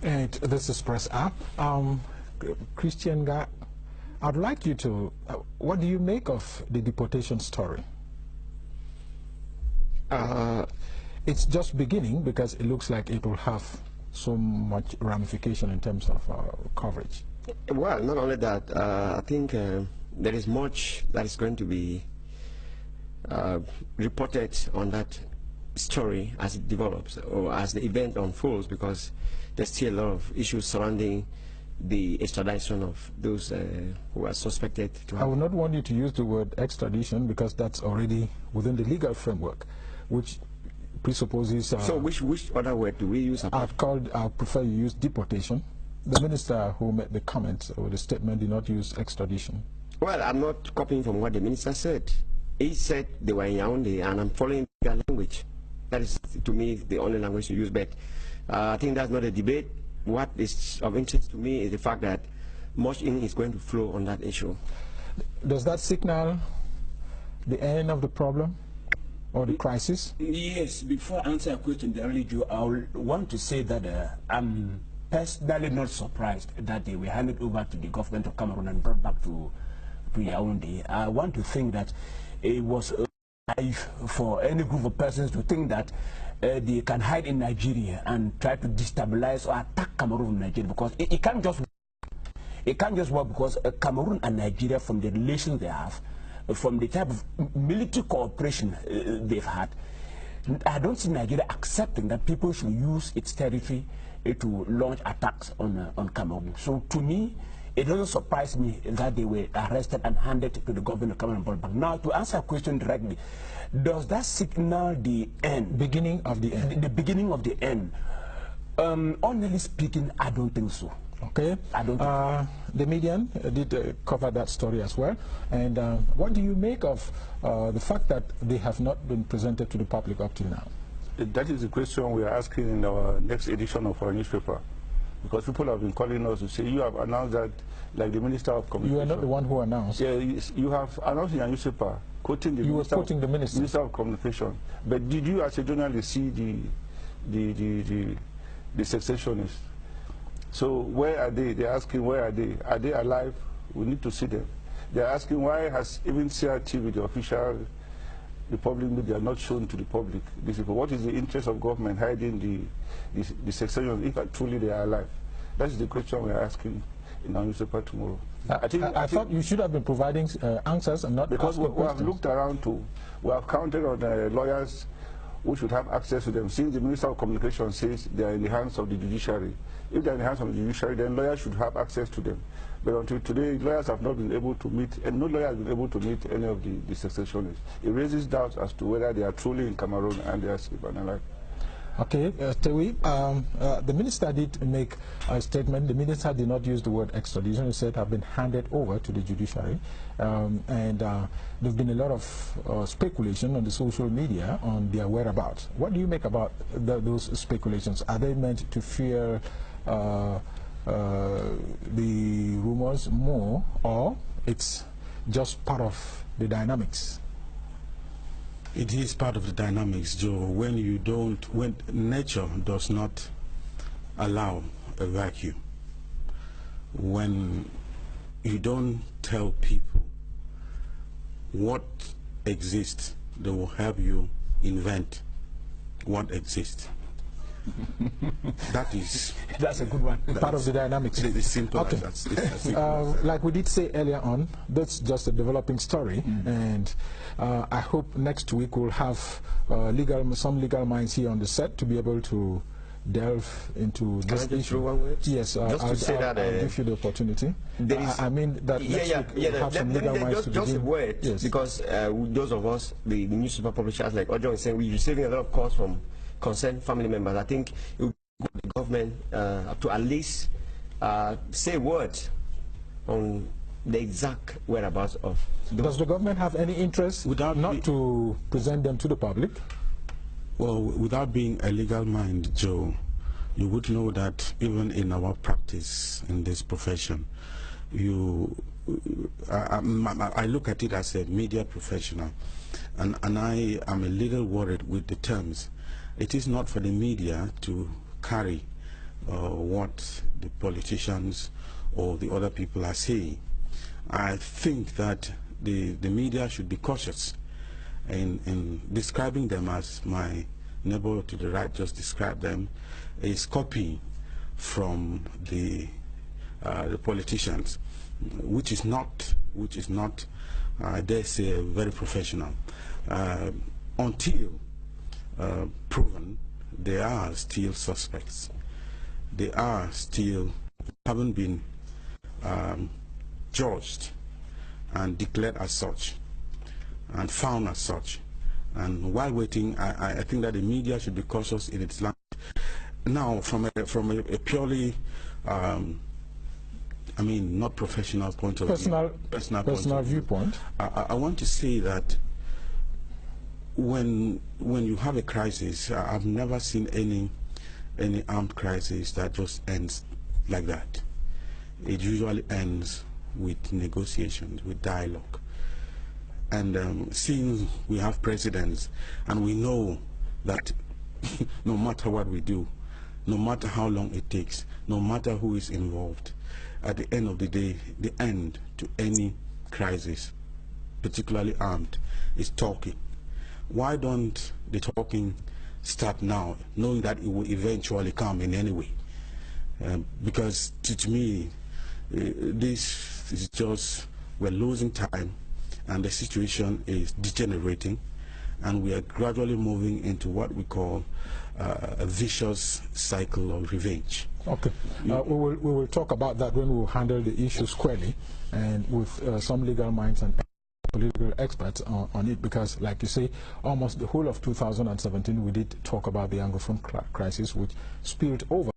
And this is Press Up. Christian Ga, I'd like you to, what do you make of the deportation story? It's just beginning because it looks like it will have so much ramification in terms of coverage. Well, not only that, I think there is much that is going to be reported on that story as it develops or as the event unfolds, because there's still a lot of issues surrounding the extradition of those who are suspected to have. I would not want you to use the word extradition because that's already within the legal framework, which presupposes... so which other word do we use? I prefer you use deportation. The minister who made the comment or the statement did not use extradition. Well, I'm not copying from what the minister said. He said they were in Yaoundé, and I'm following their language. That is, to me, the only language to use, but I think that's not a debate. What is of interest to me is the fact that much ink is going to flow on that issue. Does that signal the end of the problem or the crisis? Yes, before I answer a question directly, Joe, I want to say that I'm personally not surprised that they were handed over to the government of Cameroon and brought back to Yaoundé. I want to think that it was naive for any group of persons to think that they can hide in Nigeria and try to destabilize or attack Cameroon from Nigeria, because it can't just work. It can't just work because Cameroon and Nigeria, from the relations they have, from the type of military cooperation they've had, I don't see Nigeria accepting that people should use its territory to launch attacks on Cameroon. So to me, it doesn't surprise me that they were arrested and handed to the government of Cameroon. But now, to answer a question directly, does that signal the end? Beginning of the end? The beginning of the end. Honestly speaking, I don't think so. Okay. I don't think the Median did cover that story as well. And what do you make of the fact that they have not been presented to the public up till now? That is the question we are asking in our next edition of our newspaper. Because people have been calling us to say, you have announced that, like the Minister of Communication. You are not the one who announced. Yeah, you have announced in your newspaper, quoting the Minister of Communication. But did you as a journalist see the secessionists? So where are they? They're asking, where are they? Are they alive? We need to see them. They're asking, why has even CRTV, the official Republic media, not shown to the public these people? What is the interest of government hiding the secession if truly they are alive? That is the question we are asking in our newspaper tomorrow. I thought you should have been providing answers and not because asking we have looked around too. We have counted on lawyers who should have access to them. Since the Minister of Communication says they are in the hands of the judiciary, if they are in the hands of the judiciary, then lawyers should have access to them. But until today, lawyers have not been able to meet, and no lawyer has been able to meet any of the secessionists. It raises doubts as to whether they are truly in Cameroon and they are safe and alive. Okay, Tewi, the minister did make a statement. The minister did not use the word extradition. He said have been handed over to the judiciary. And there's been a lot of speculation on the social media on their whereabouts. What do you make about those speculations? Are they meant to fear the rumors more, or it's just part of the dynamics? It is part of the dynamics, Joe. When nature does not allow a vacuum, when you don't tell people what exists, they will help you invent what exists. That's a good one. Part of the dynamics. It's simple. Okay. Like we did say earlier on, that's just a developing story, and I hope next week we'll have some legal minds here on the set to be able to delve into this issue. Yes, I'll give you the opportunity. I mean that next week we'll have some legal minds to just a word, yes. Because those of us, the newspaper publishers, like Ojo is saying, we're receiving a lot of calls from concerned family members. I think it would be good for the government to at least say words on the exact whereabouts of those. Does the government have any interest not to present them to the public? Well, without being a legal mind, Joe, you would know that even in our practice in this profession, I look at it as a media professional, and I am a little worried with the terms. It is not for the media to carry what the politicians or the other people are saying. I think that the media should be cautious in describing them as my neighbor to the right just described them, is copying from the politicians, which is not, I dare say, very professional. Until proven, they are still suspects. They are still, haven't been judged and declared as such and found as such. And while waiting, I think that the media should be cautious in its language. Now, from a purely, I mean, not professional point of view, personal viewpoint, I want to say that when you have a crisis, I've never seen any armed crisis that just ends like that. It usually ends with negotiations, with dialogue. And since we have presidents and we know that no matter what we do, no matter how long it takes, no matter who is involved, at the end of the day, the end to any crisis, particularly armed, is talking. Why don't the talking start now, knowing that it will eventually come in any way? Because to me, this is just, we're losing time, and the situation is degenerating, and we are gradually moving into what we call a vicious cycle of revenge. Okay, we will talk about that when we will handle the issue squarely and with some legal minds and political experts on it, because like you say, almost the whole of 2017 we did talk about the Anglophone crisis, which spilled over